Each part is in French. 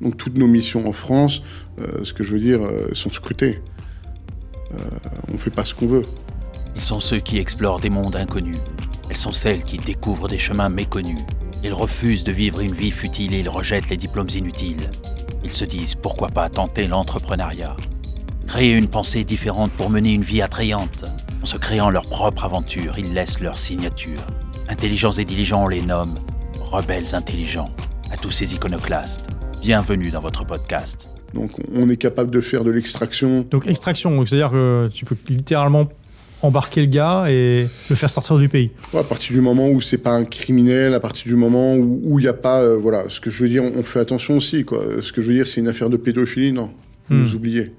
Donc toutes nos missions en France, ce que je veux dire, sont scrutées. On ne fait pas ce qu'on veut. Ils sont ceux qui explorent des mondes inconnus. Elles sont celles qui découvrent des chemins méconnus. Ils refusent de vivre une vie futile et ils rejettent les diplômes inutiles. Ils se disent pourquoi pas tenter l'entrepreneuriat. Créer une pensée différente pour mener une vie attrayante. En se créant leur propre aventure, ils laissent leur signature. Intelligents et diligents, on les nomme rebelles intelligents. À tous ces iconoclastes, bienvenue dans votre podcast. Donc on est capable de faire de l'extraction. Donc extraction, c'est-à-dire que tu peux littéralement embarquer le gars et le faire sortir du pays. Ouais, à partir du moment où c'est pas un criminel, à partir du moment où il n'y a pas... voilà, ce que je veux dire, on fait attention aussi, quoi. Ce que je veux dire, c'est une affaire de pédophilie, non, vous nous oubliez.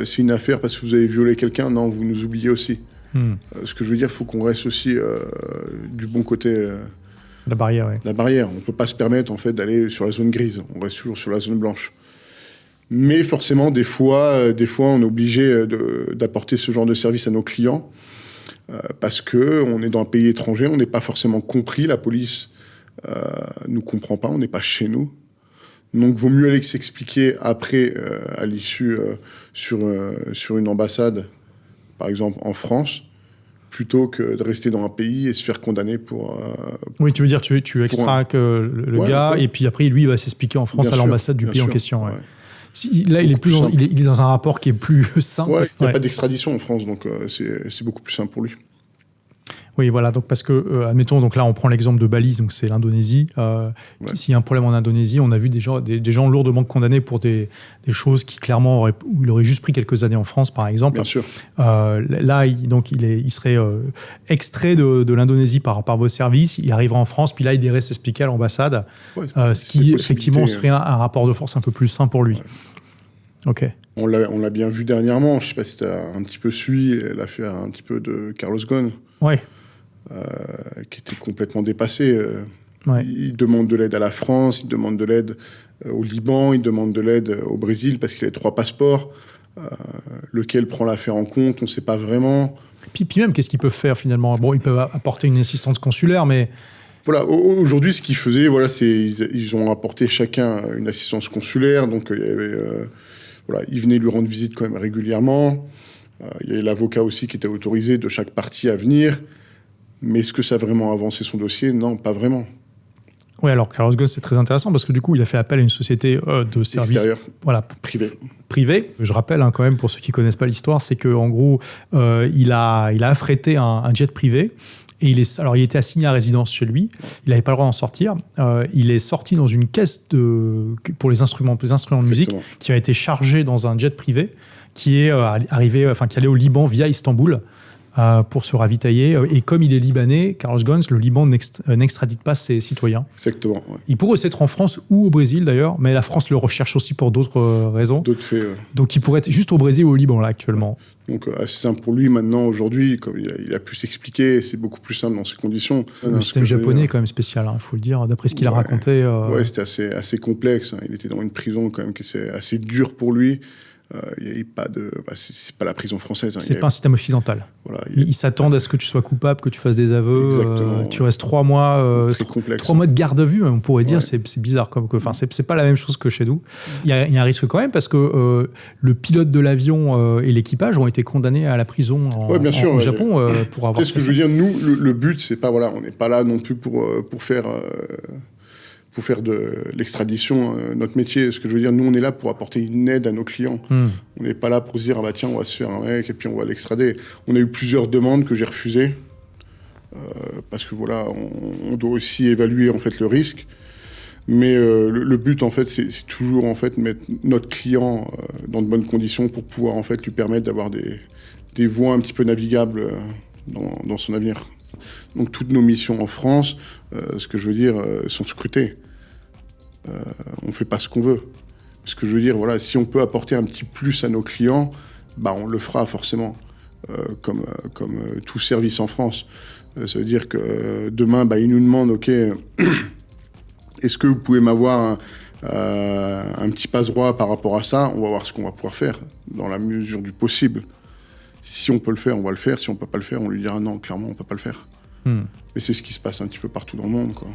C'est une affaire parce que vous avez violé quelqu'un, non, vous nous oubliez aussi. Ce que je veux dire, il faut qu'on reste aussi du bon côté... La barrière, oui. La barrière. On ne peut pas se permettre, en fait, d'aller sur la zone grise. On reste toujours sur la zone blanche. Mais forcément, des fois, on est obligé d'apporter ce genre de service à nos clients parce qu'on est dans un pays étranger, on n'est pas forcément compris. La police nous comprend pas, on n'est pas chez nous. Donc, vaut mieux aller s'expliquer après, à l'issue, sur une ambassade, par exemple en France, plutôt que de rester dans un pays et se faire condamner pour... Oui, tu veux dire, tu extraques le gars, et puis après, lui, il va s'expliquer en France à l'ambassade du pays en question. Ouais. Là, il est dans un rapport qui est plus simple. Ouais, il n'y a pas d'extradition en France, donc c'est beaucoup plus simple pour lui. Oui, voilà, donc parce que, admettons, donc là, on prend l'exemple de Bali, donc c'est l'Indonésie. S'il y a un problème en Indonésie, on a vu des gens lourdement condamnés pour des choses qui, clairement, où il aurait juste pris quelques années en France, par exemple. Bien sûr. Là, il serait extrait de l'Indonésie par vos services, il arriverait en France, puis là, il irait s'expliquer à l'ambassade, ce qui, effectivement, serait un rapport de force un peu plus sain pour lui. Ouais. Ok. On l'a bien vu dernièrement, je ne sais pas si tu as un petit peu suivi l'affaire un petit peu de Carlos Ghosn. Ouais. Qui était complètement dépassé. Il demande de l'aide à la France, il demande de l'aide au Liban, il demande de l'aide au Brésil parce qu'il a 3 passeports. Lequel prend l'affaire en compte, on ne sait pas vraiment. Puis même, qu'est-ce qu'ils peuvent faire finalement ? Bon, ils peuvent apporter une assistance consulaire, mais... Voilà, aujourd'hui, ce qu'ils faisaient, voilà, ils ont apporté chacun une assistance consulaire. Donc, ils venaient lui rendre visite quand même régulièrement. Il y avait l'avocat aussi qui était autorisé de chaque partie à venir. Mais est-ce que ça a vraiment avancé son dossier ? Non, pas vraiment. Oui, alors Carlos Ghosn, c'est très intéressant parce que du coup, il a fait appel à une société de services privée. Je rappelle quand même, pour ceux qui ne connaissent pas l'histoire, c'est qu'en gros, il a affrété un jet privé. Et il était assigné à résidence chez lui. Il n'avait pas le droit d'en sortir. Il est sorti dans une caisse pour les instruments de musique qui a été chargée dans un jet privé qui est qui allait au Liban via Istanbul. Pour se ravitailler. Et comme il est libanais, Carlos Ghosn, le Liban n'extradite pas ses citoyens. Exactement. Ouais. Il pourrait aussi être en France ou au Brésil d'ailleurs, mais la France le recherche aussi pour d'autres raisons. D'autres faits. Ouais. Donc il pourrait être juste au Brésil ou au Liban là actuellement. Donc assez simple pour lui maintenant, aujourd'hui, comme il a pu s'expliquer, c'est beaucoup plus simple dans ces conditions. Le système japonais est quand même spécial, il faut le dire, d'après ce qu'il a raconté. Ouais, c'était assez complexe. Il était dans une prison quand même qui est assez dure pour lui. Il n'y a pas de... c'est pas la prison française. C'est pas un système occidental. Voilà, ils s'attendent à ce que tu sois coupable, que tu fasses des aveux. Tu restes 3 mois... très complexe. 3 mois de garde à vue, on pourrait dire. C'est bizarre. C'est pas la même chose que chez nous. Il y a un risque quand même parce que le pilote de l'avion et l'équipage ont été condamnés à la prison au Japon pour avoir... Ce que je veux dire, nous, le but, c'est pas... Voilà, on n'est pas là non plus pour faire... Pour faire de l'extradition notre métier. Ce que je veux dire, nous, on est là pour apporter une aide à nos clients. On n'est pas là pour se dire, tiens, on va se faire un mec et puis on va l'extrader. On a eu plusieurs demandes que j'ai refusées parce que voilà, on doit aussi évaluer en fait le risque. Mais le but, en fait, c'est toujours en fait mettre notre client dans de bonnes conditions pour pouvoir en fait lui permettre d'avoir des voies un petit peu navigables dans son avenir. Donc toutes nos missions en France, ce que je veux dire, sont scrutées. On ne fait pas ce qu'on veut. Ce que je veux dire, voilà, si on peut apporter un petit plus à nos clients, on le fera forcément, comme tout service en France. Ça veut dire que demain, ils nous demandent, OK, est-ce que vous pouvez m'avoir un petit passe-droit par rapport à ça ? On va voir ce qu'on va pouvoir faire, dans la mesure du possible. Si on peut le faire, on va le faire. Si on ne peut pas le faire, on lui dira non, clairement, on ne peut pas le faire. Mais c'est ce qui se passe un petit peu partout dans le monde, quoi.